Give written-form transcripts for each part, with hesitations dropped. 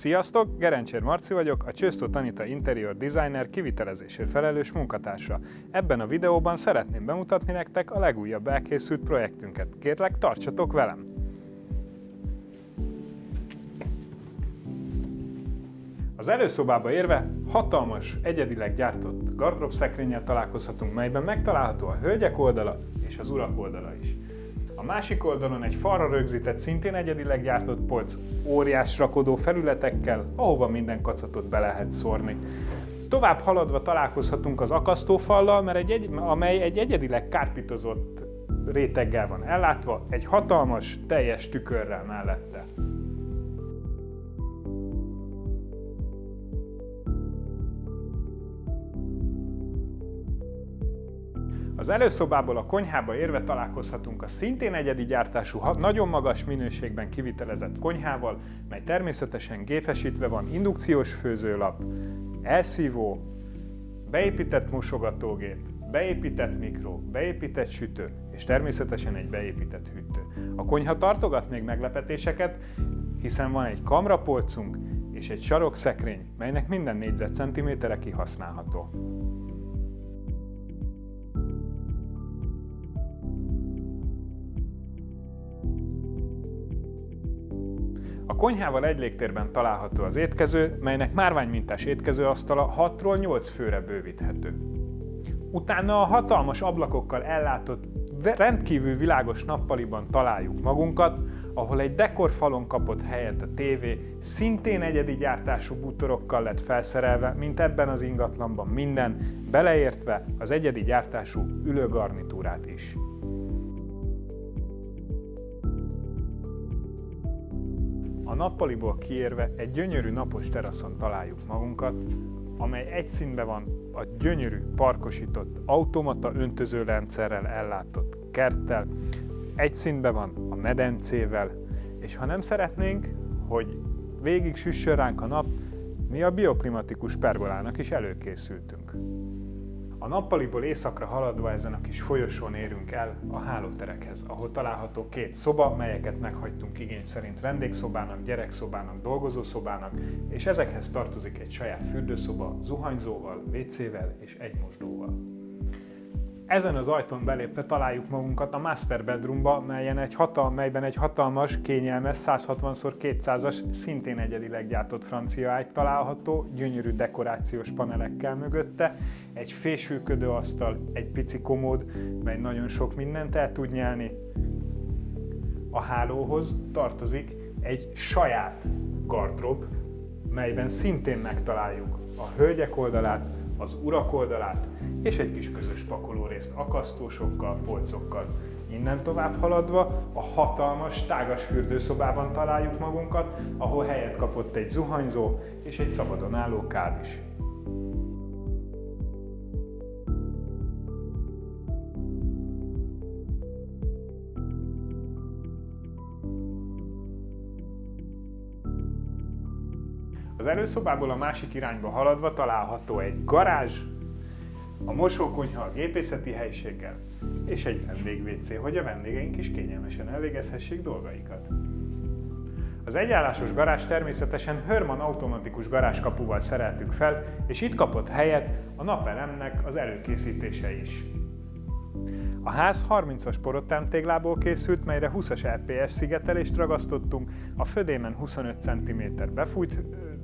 Sziasztok! Gerencsér Marci vagyok, a Csősztó Tanita Interior Designer kivitelezésért felelős munkatársa. Ebben a videóban szeretném bemutatni nektek a legújabb elkészült projektünket. Kérlek, tartsatok velem! Az előszobába érve hatalmas, egyedileg gyártott gardróbszekrényel találkozhatunk, melyben megtalálható a hölgyek oldala és az urak oldala is. A másik oldalon egy falra rögzített, szintén egyedileg gyártott polc, óriás rakodó felületekkel, ahova minden kacatot be lehet szórni. Tovább haladva találkozhatunk az akasztófallal, amely egy egyedileg kárpitozott réteggel van ellátva, egy hatalmas, teljes tükörrel mellette. Az előszobából a konyhába érve találkozhatunk a szintén egyedi gyártású, nagyon magas minőségben kivitelezett konyhával, mely természetesen gépesítve van, indukciós főzőlap, elszívó, beépített mosogatógép, beépített mikro, beépített sütő és természetesen egy beépített hűtő. A konyha tartogat még meglepetéseket, hiszen van egy kamrapolcunk és egy sarokszekrény, melynek minden négyzetcentimétere kihasználható. A konyhával egy légtérben található az étkező, melynek márványmintás étkezőasztala 6-ról 8 főre bővíthető. Utána a hatalmas ablakokkal ellátott, rendkívül világos nappaliban találjuk magunkat, ahol egy dekorfalon kapott helyet a tévé, szintén egyedi gyártású bútorokkal lett felszerelve, mint ebben az ingatlanban minden, beleértve az egyedi gyártású ülőgarnitúrát is. A nappaliból kiérve egy gyönyörű napos teraszon találjuk magunkat, amely egy színben van a gyönyörű parkosított automata öntözőrendszerrel ellátott kerttel, egy színben van a medencével, és ha nem szeretnénk, hogy végig süssön ránk a nap, mi a bioklimatikus pergolának is előkészültünk. A nappaliból északra haladva ezen a kis folyosón érünk el a hálóterekhez, ahol található két szoba, melyeket meghagytunk igény szerint vendégszobának, gyerekszobának, dolgozószobának, és ezekhez tartozik egy saját fürdőszoba, zuhanyzóval, WC-vel és egy mosdóval. Ezen az ajtón belépve találjuk magunkat a Master Bedroomba, melyben egy hatalmas, kényelmes 160x200-as, szintén egyedileg gyártott francia ágy található, gyönyörű dekorációs panelekkel mögötte, egy fésülködő asztal, egy pici komód, mely nagyon sok mindent el tud nyelni. A hálóhoz tartozik egy saját gardrób, melyben szintén megtaláljuk a hölgyek oldalát, az urak oldalát és egy kis közös pakolórészt akasztósokkal, polcokkal. Innen tovább haladva a hatalmas, tágas fürdőszobában találjuk magunkat, ahol helyet kapott egy zuhanyzó és egy szabadon álló kád is. Az előszobából a másik irányba haladva található egy garázs, a mosókonyha a gépészeti helységgel, és egy vendég-WC, hogy a vendégeink is kényelmesen elvégezhessék dolgaikat. Az egyállásos garázs természetesen Hörmann automatikus garázskapuval szereltük fel, és itt kapott helyet a napelemnek az előkészítése is. A ház 30-as porottántéglából készült, melyre 20-as LPS szigetelést ragasztottunk, a födémen 25 cm befújt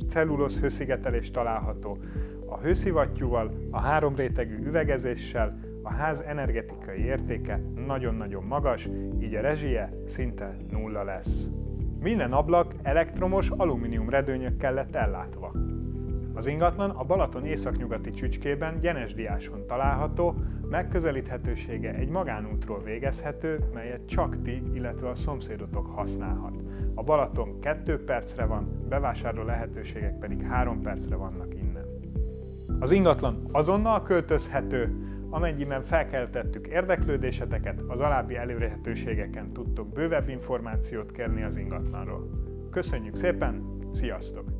cellulóz hőszigetelés található, a hőszivattyúval, a 3 rétegű üvegezéssel, a ház energetikai értéke nagyon-nagyon magas, így a rezsie szinte nulla lesz. Minden ablak elektromos alumínium redőnyökkel lett ellátva. Az ingatlan a Balaton északnyugati csücskében, Gyenesdiáson található, megközelíthetősége egy magánútról végezhető, melyet csak ti, illetve a szomszédotok használhat. A Balaton 2 percre van, bevásárló lehetőségek pedig 3 percre vannak innen. Az ingatlan azonnal költözhető, amennyiben felkeltettük érdeklődéseteket, az alábbi elérhetőségeken tudtok bővebb információt kérni az ingatlanról. Köszönjük szépen, sziasztok!